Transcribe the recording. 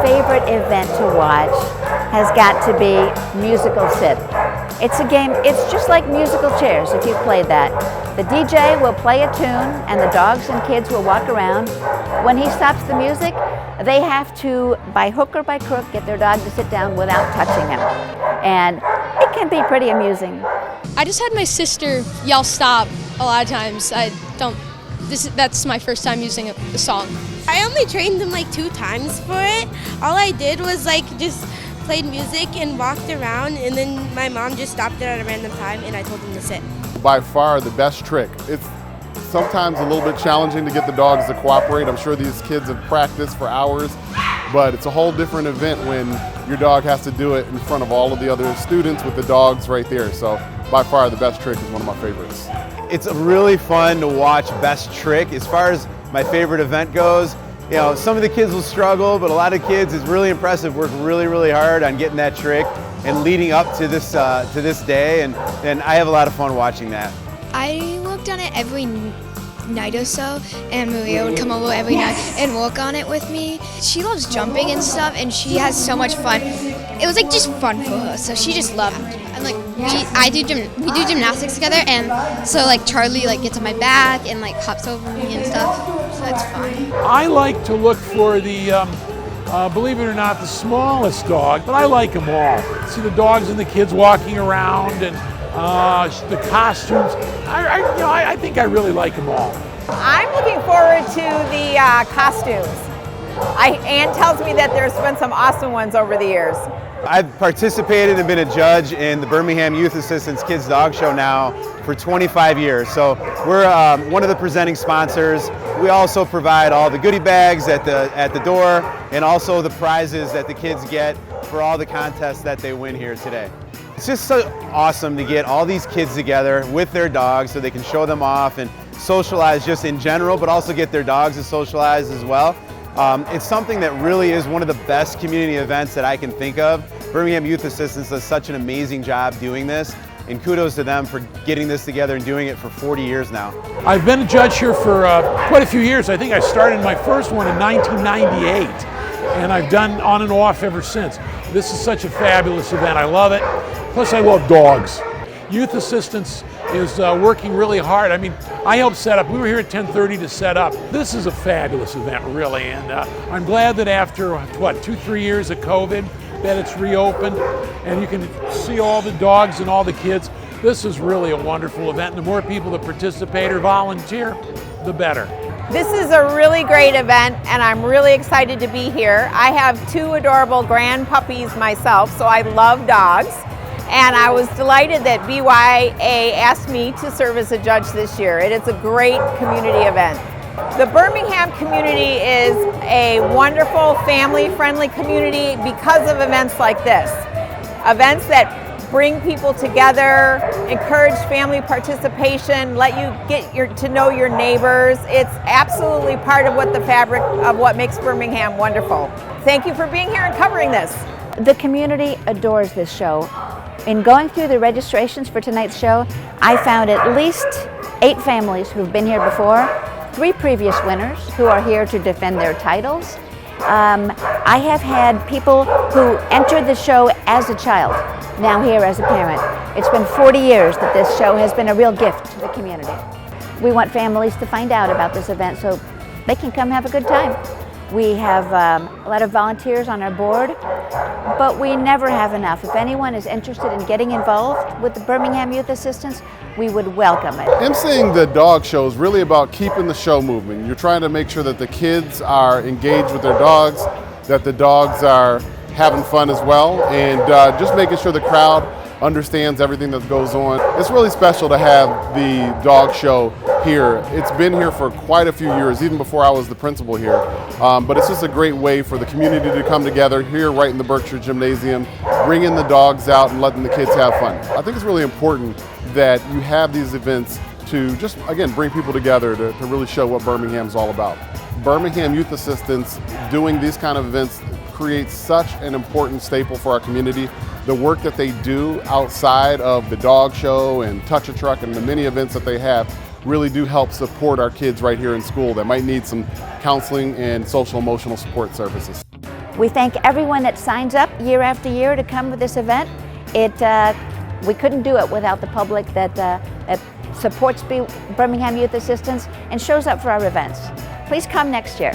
favorite event to watch has got to be musical sit. It's a game, it's just like musical chairs if you've played that. The DJ will play a tune and the dogs and kids will walk around. When he stops the music, they have to, by hook or by crook, get their dog to sit down without touching him. And it can be pretty amusing. I just had my sister yell stop a lot of times. That's my first time using the song. I only trained them like 2 times for it. All I did was just played music and walked around, and then my mom just stopped it at a random time and I told them to sit. By far the best trick. It's sometimes a little bit challenging to get the dogs to cooperate. I'm sure these kids have practiced for hours, but it's a whole different event when your dog has to do it in front of all of the other students with the dogs right there. So by far the best trick is one of my favorites. It's really fun to watch best trick. As far as my favorite event goes, you know, some of the kids will struggle, but a lot of kids, it's really impressive, work really, really hard on getting that trick and leading up to this day, and I have a lot of fun watching that. I worked on it every night or so, and Maria would come over every night and work on it with me. She loves jumping and stuff, and she has so much fun. It was just fun for her, so she just loved it. And we do gymnastics together, and so Charlie gets on my back and hops over me and stuff, so it's fun. I like to look for the believe it or not, the smallest dog, but I like them all. See the dogs and the kids walking around and the costumes. I think I really like them all. I'm looking forward to the costumes. Ann tells me that there's been some awesome ones over the years. I've participated and been a judge in the Birmingham Youth Assistance Kids Dog Show now for 25 years. So we're one of the presenting sponsors. We also provide all the goodie bags at the door, and also the prizes that the kids get for all the contests that they win here today. It's just so awesome to get all these kids together with their dogs so they can show them off and socialize just in general, but also get their dogs to socialize as well. It's something that really is one of the best community events that I can think of. Birmingham Youth Assistance does such an amazing job doing this, and kudos to them for getting this together and doing it for 40 years now. I've been a judge here for quite a few years. I think I started my first one in 1998, and I've done on and off ever since. This is such a fabulous event. I love it. Plus I love dogs. Youth Assistance is working really hard. I mean, I helped set up. We were here at 10:30 to set up. This is a fabulous event, really, and I'm glad that after, 2-3 years of COVID, that it's reopened, and you can see all the dogs and all the kids. This is really a wonderful event, and the more people that participate or volunteer, the better. This is a really great event, and I'm really excited to be here. I have 2 adorable grand puppies myself, so I love dogs. And I was delighted that BYA asked me to serve as a judge this year. It is a great community event. The Birmingham community is a wonderful, family-friendly community because of events like this. Events that bring people together, encourage family participation, let you get to know your neighbors. It's absolutely part of the fabric of what makes Birmingham wonderful. Thank you for being here and covering this. The community adores this show. In going through the registrations for tonight's show, I found at least 8 families who've been here before, 3 previous winners who are here to defend their titles. I have had people who entered the show as a child, now here as a parent. It's been 40 years that this show has been a real gift to the community. We want families to find out about this event so they can come have a good time. We have a lot of volunteers on our board, but we never have enough. If anyone is interested in getting involved with the Birmingham Youth Assistance, we would welcome it. Emceeing the dog show is really about keeping the show moving. You're trying to make sure that the kids are engaged with their dogs, that the dogs are having fun as well, and just making sure the crowd understands everything that goes on. It's really special to have the dog show here. It's been here for quite a few years, even before I was the principal here. But it's just a great way for the community to come together here right in the Berkshire Gymnasium, bringing the dogs out and letting the kids have fun. I think it's really important that you have these events to just, again, bring people together to really show what Birmingham's all about. Birmingham Youth Assistance doing these kind of events creates such an important staple for our community. The work that they do outside of the dog show and Touch a Truck and the many events that they have really do help support our kids right here in school that might need some counseling and social emotional support services. We thank everyone that signs up year after year to come to this event. We couldn't do it without the public that supports Birmingham Youth Assistance and shows up for our events. Please come next year.